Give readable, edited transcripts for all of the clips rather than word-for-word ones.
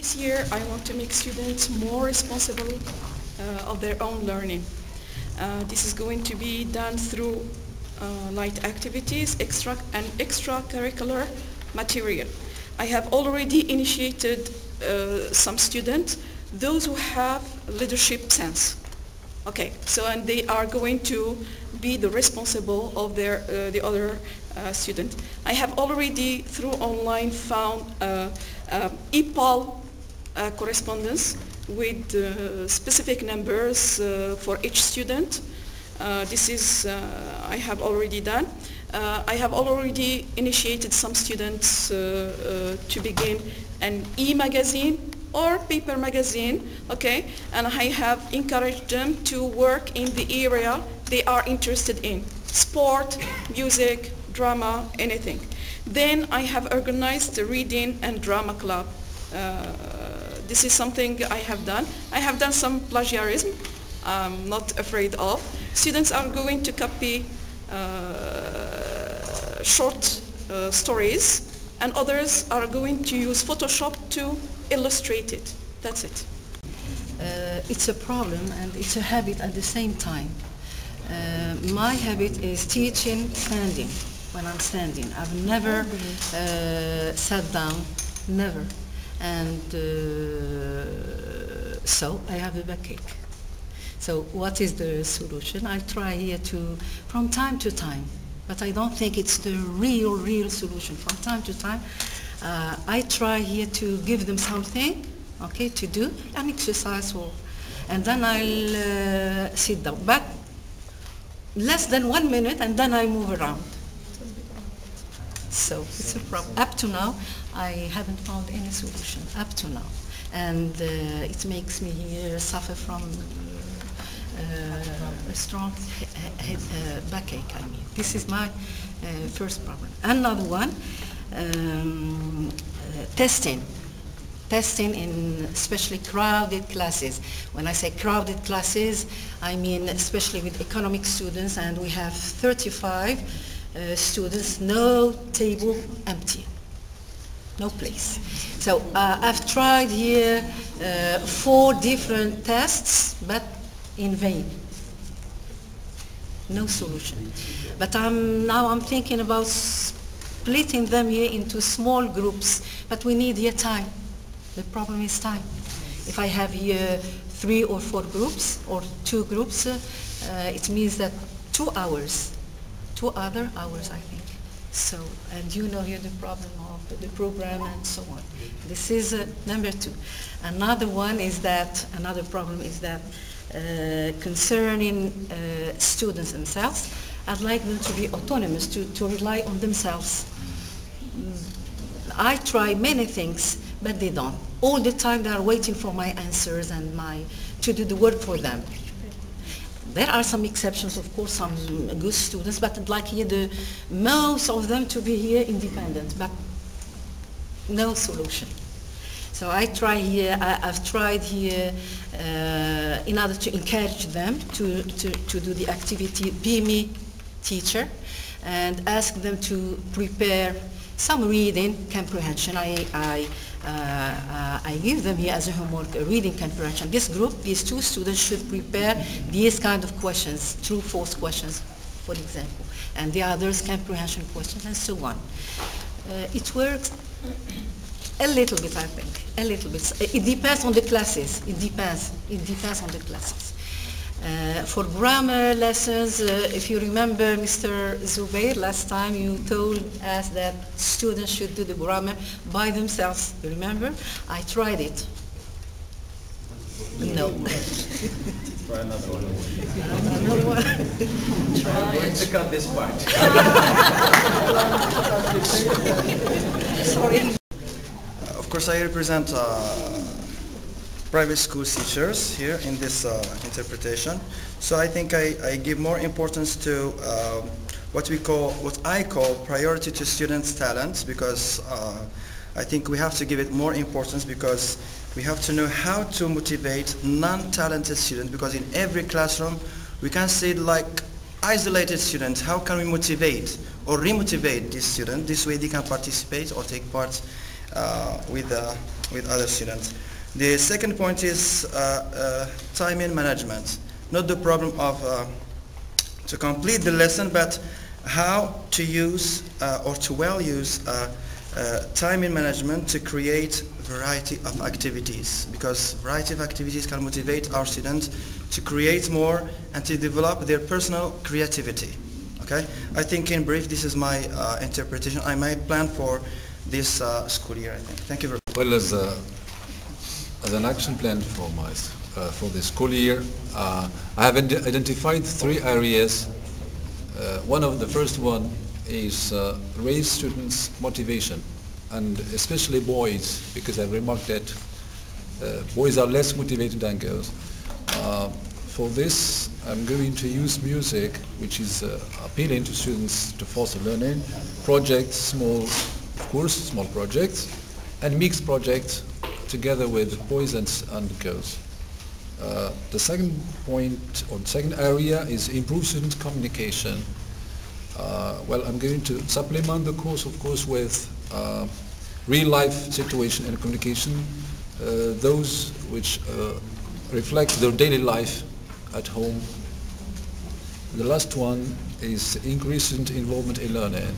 this year I want to make students more responsible of their own learning. This is going to be done through light activities, extracurricular material. I have already initiated some students, those who have leadership sense. Okay, so and they are going to be the responsible of their the other student. I have already through online found EPAL correspondence with specific numbers for each student. This is I have already done. I have already initiated some students to begin an e-magazine or paper magazine, okay, and I have encouraged them to work in the area they are interested in, sport, music, drama, anything. Then I have organized the reading and drama club. This is something I have done. I have done some plagiarism, I'm not afraid of. Students are going to copy short stories, and others are going to use Photoshop to illustrate it. That's it. It's a problem and it's a habit at the same time. My habit is teaching standing, when I'm standing. I've never sat down, never. And so I have a backache. So what is the solution? I try here to, from time to time, but I don't think it's the real solution. From time to time, I try here to give them something, okay, to do, an exercise, and then I'll sit down. But less than 1 minute, and then I move around. So it's a problem. Up to now, I haven't found any solution, up to now. And it makes me suffer from a strong backache, I mean. This is my first problem. Another one, testing. Testing in especially crowded classes. When I say crowded classes, I mean especially with economic students, and we have 35 students, no table, empty, no place. So I've tried here 4 different tests, but in vain. No solution. But now I'm thinking about splitting them here into small groups, but we need here time. The problem is time. If I have here 3 or 4 groups, or 2 groups, it means that 2 hours, 2 other hours, I think. So, and you know here the problem of the program and so on. This is number 2. Another one is that, another problem is that concerning students themselves, I'd like them to be autonomous, to rely on themselves. I try many things, but they don't. All the time they are waiting for my answers and to do the work for them. There are some exceptions, of course, some good students, but I'd like here most of them to be here independent, but no solution. So I try here, I've tried here in order to encourage them to do the activity, be me teacher, and ask them to prepare some reading comprehension. I give them here as a homework a reading comprehension. This group, these 2 students should prepare these kind of questions, true, false questions, for example, and the others comprehension questions and so on. It works a little bit, I think, a little bit. It depends on the classes. It depends on the classes. For grammar lessons, if you remember, Mr. Zoubair, last time you told us that students should do the grammar by themselves. You remember? I tried it. No. Try another one. Another one. I'm going to cut this part. Sorry. Of course, I represent private school teachers here in this interpretation. So I think I give more importance to what I call priority to students' talents, because I think we have to give it more importance, because we have to know how to motivate non-talented students, because in every classroom we can see like isolated students. How can we motivate or remotivate these students? This way they can participate or take part with other students. The second point is time in management. Not the problem of to complete the lesson, but how to use or to well use time in management to create variety of activities, because variety of activities can motivate our students to create more and to develop their personal creativity. Okay, I think in brief this is my interpretation. I might plan for this school year. I think. Thank you very much. Well, as an action plan for the school year, I have identified 3 areas. The first one is raise students' motivation, and especially boys, because I've remarked that boys are less motivated than girls. For this, I'm going to use music, which is appealing to students to foster learning, projects, small projects, and mixed projects together with boys and girls. The second point, or second area, is improve student communication. Well, I'm going to supplement the course, of course, with real-life situation and communication, those which reflect their daily life at home. The last one is increase student involvement in learning.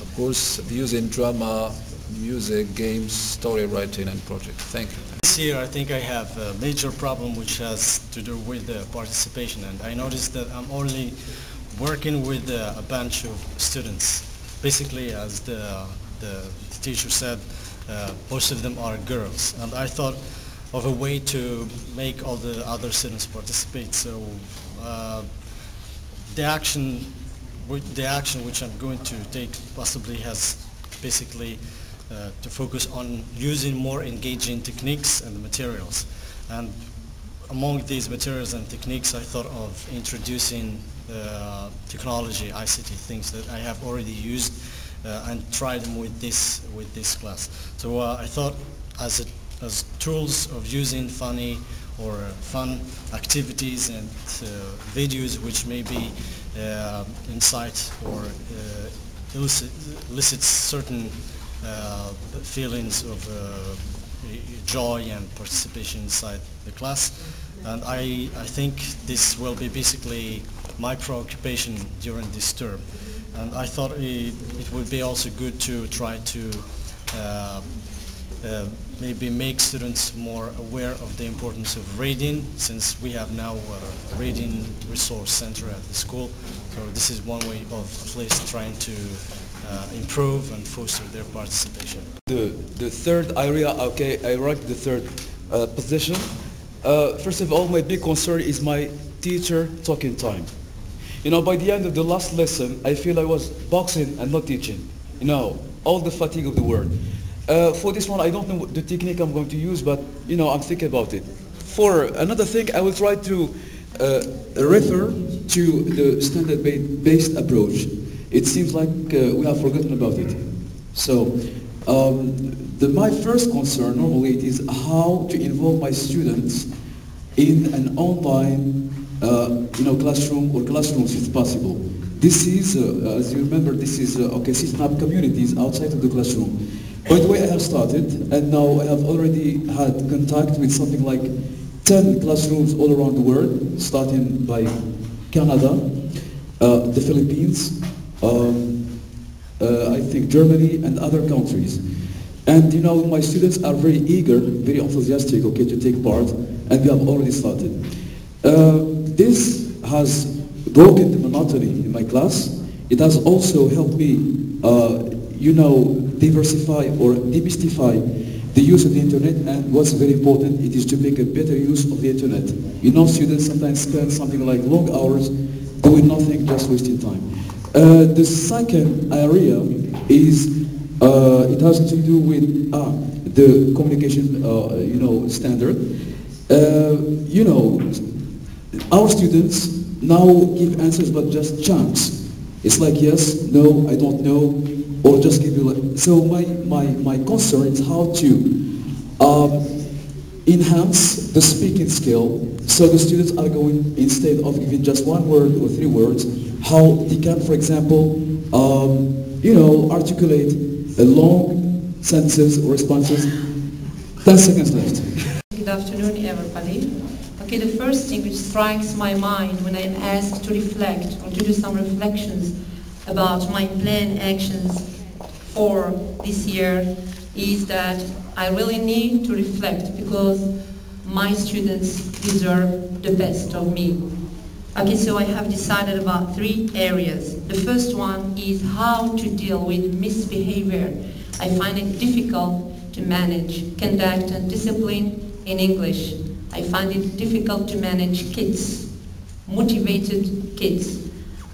Of course, using drama, music, games, story writing, and projects. Thank you. This year, I think I have a major problem which has to do with the participation, and I noticed that I'm only working with a bunch of students. Basically, as the teacher said, most of them are girls, and I thought of a way to make all the other students participate. So the action which I'm going to take possibly has basically to focus on using more engaging techniques and materials. And among these materials and techniques, I thought of introducing technology, ICT, things that I have already used and tried them with this class. So I thought as tools of using funny or fun activities and videos which maybe incite or elicit certain feelings of joy and participation inside the class. And I think this will be basically my preoccupation during this term. And I thought it would be also good to try to maybe make students more aware of the importance of reading, since we have now a reading resource center at the school. So this is one way of at least trying to improve and foster their participation. The third area, okay, I rank the third position. First of all, my big concern is my teacher talking time. You know, by the end of the last lesson, I feel I was boxing and not teaching. You know, all the fatigue of the word. For this one, I don't know the technique I'm going to use, but you know, I'm thinking about it. For another thing, I will try to refer to the standard-based approach. It seems like we have forgotten about it. So, my first concern normally is how to involve my students in an online, classroom or classrooms if possible. This is, as you remember, this is setting up communities outside of the classroom. By the way, I have started, and now I have already had contact with something like 10 classrooms all around the world, starting by Canada, the Philippines, I think Germany and other countries. And you know, my students are very eager, very enthusiastic, to take part, and we have already started. This has broken the monotony in my class. It has also helped me, diversify or demystify the use of the internet, and what's very important, it is to make a better use of the internet. You know, students sometimes spend something like long hours doing nothing, just wasting time. The second area is, it has to do with the communication, standard. Our students now give answers, but just chunks. It's like yes, no, I don't know, or just give you. So my concern is how to enhance the speaking skill, so the students are going, instead of giving just one word or 3 words, how they can, for example, articulate a long sentences or responses. 10 seconds left. Good afternoon, everybody. Okay, the first thing which strikes my mind when I'm asked to reflect or to do some reflections about my planned actions for this year is that I really need to reflect because my students deserve the best of me. Okay, so I have decided about 3 areas. The first one is how to deal with misbehavior. I find it difficult to manage conduct and discipline in English. I find it difficult to manage kids, motivated kids.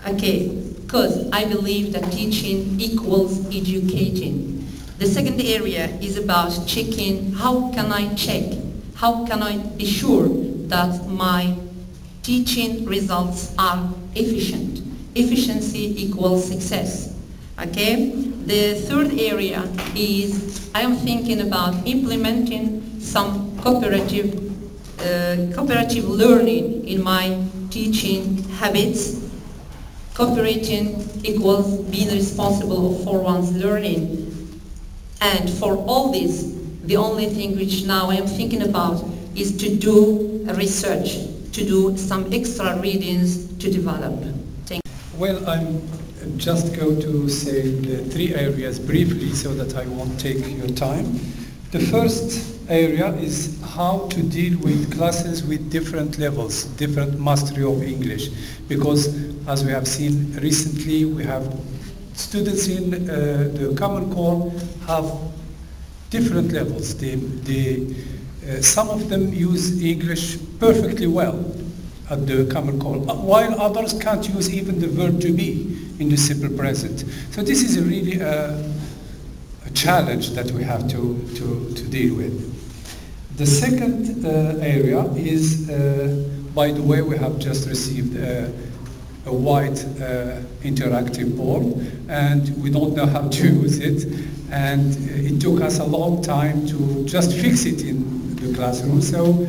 Okay, because I believe that teaching equals educating. The second area is about checking how can I be sure that my teaching results are efficient. Efficiency equals success. Okay? The third area is I am thinking about implementing some cooperative learning in my teaching habits. Cooperating equals being responsible for one's learning. And for all this, the only thing which now I am thinking about is to do research, to do some extra readings to develop. Thank you. Well, I'm just going to say the 3 areas briefly so that I won't take your time. The first area is how to deal with classes with different levels, different mastery of English. Because as we have seen recently, we have students in the Common Core have different levels. Some of them use English perfectly well at the Common Core, while others can't use even the verb to be in the simple present. So this is really a challenge that we have to deal with. The second area is, by the way, we have just received a white interactive board, and we don't know how to use it, and it took us a long time to just fix it in the classroom. So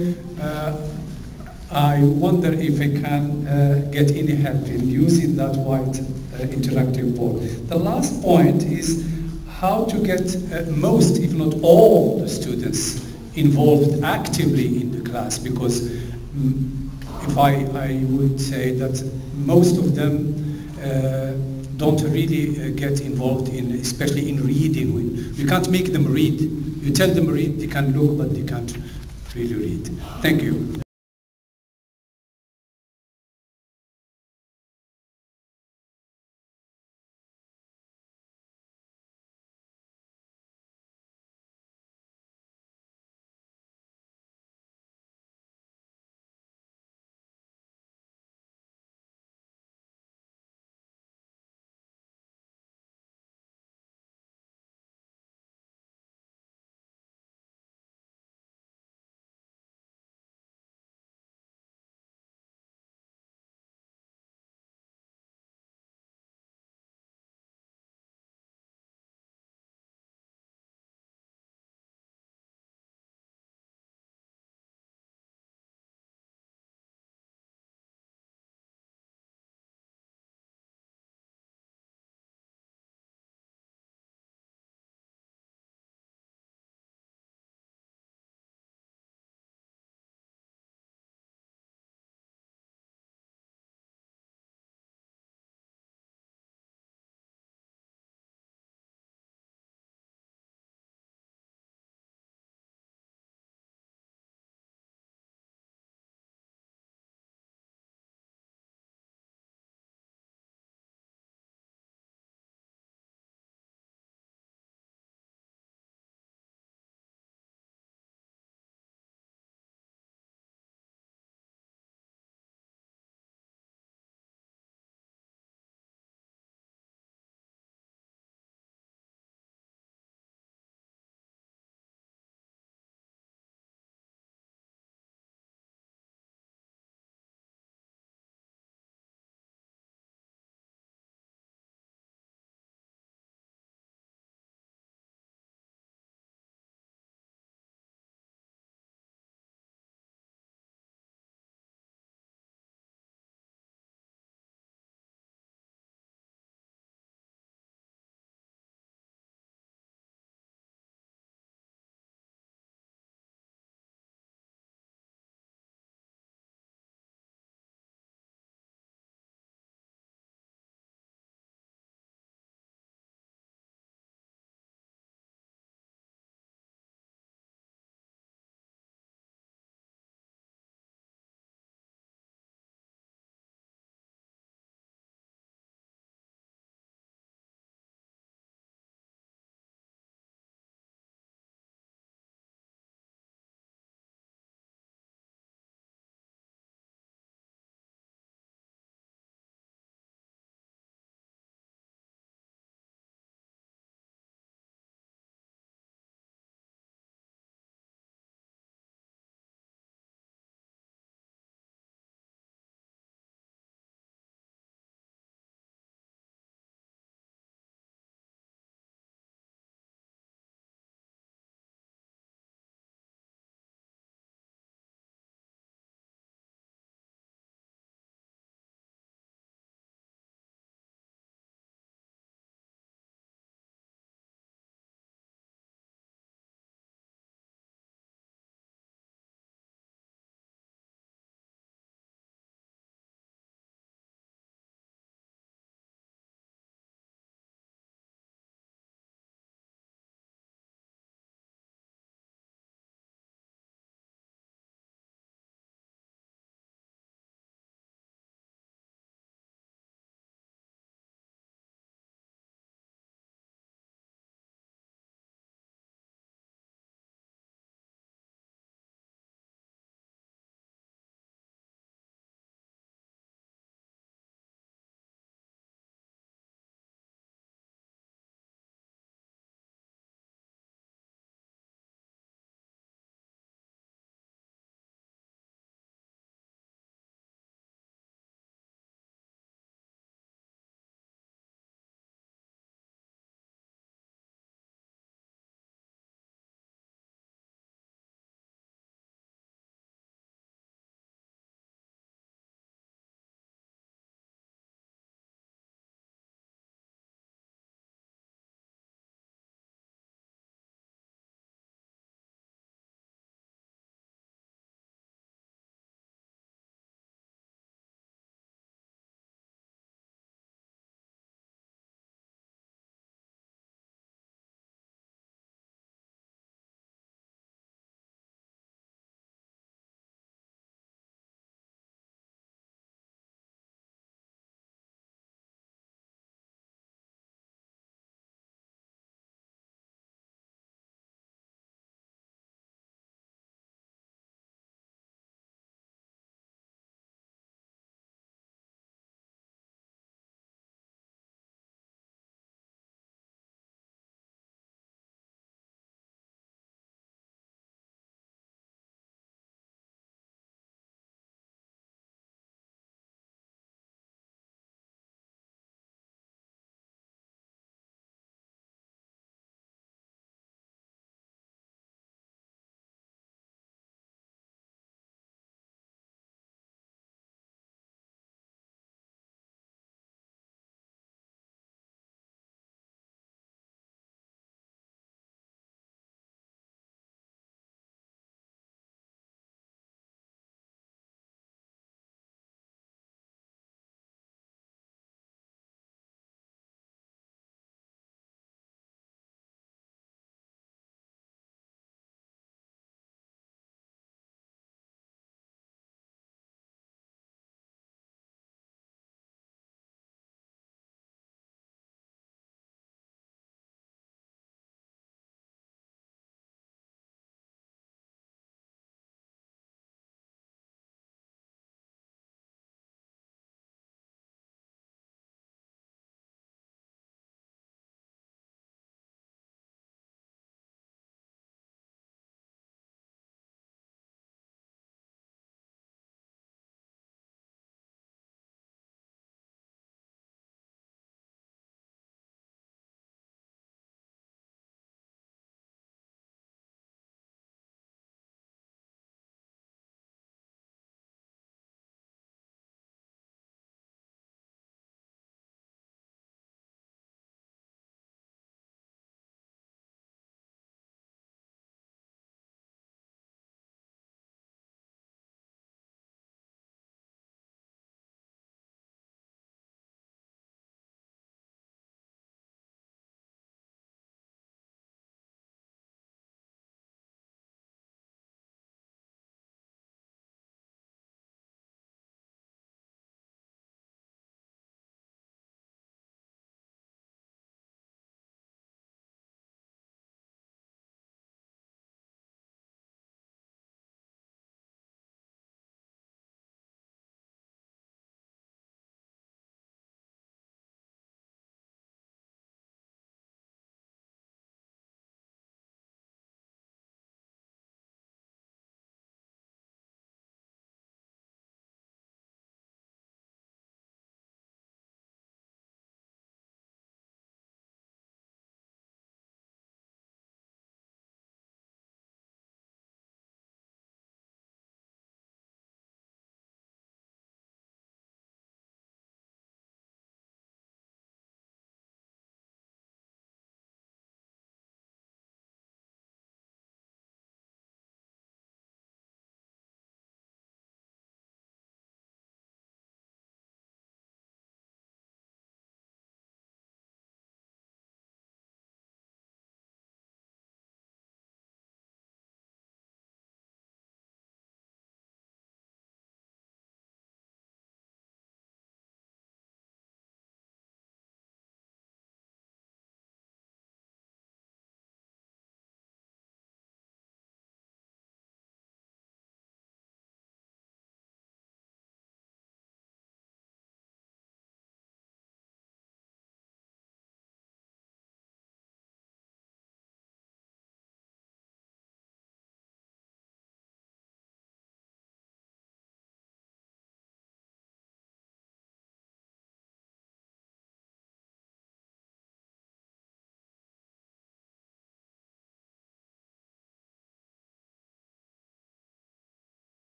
I wonder if I can get any help in using that white interactive board. The last point is how to get most, if not all, the students involved actively in the class, because if I would say that most of them don't really get involved in, especially in reading. You can't make them read. You tell them read, they can look, but they can't really read. Thank you.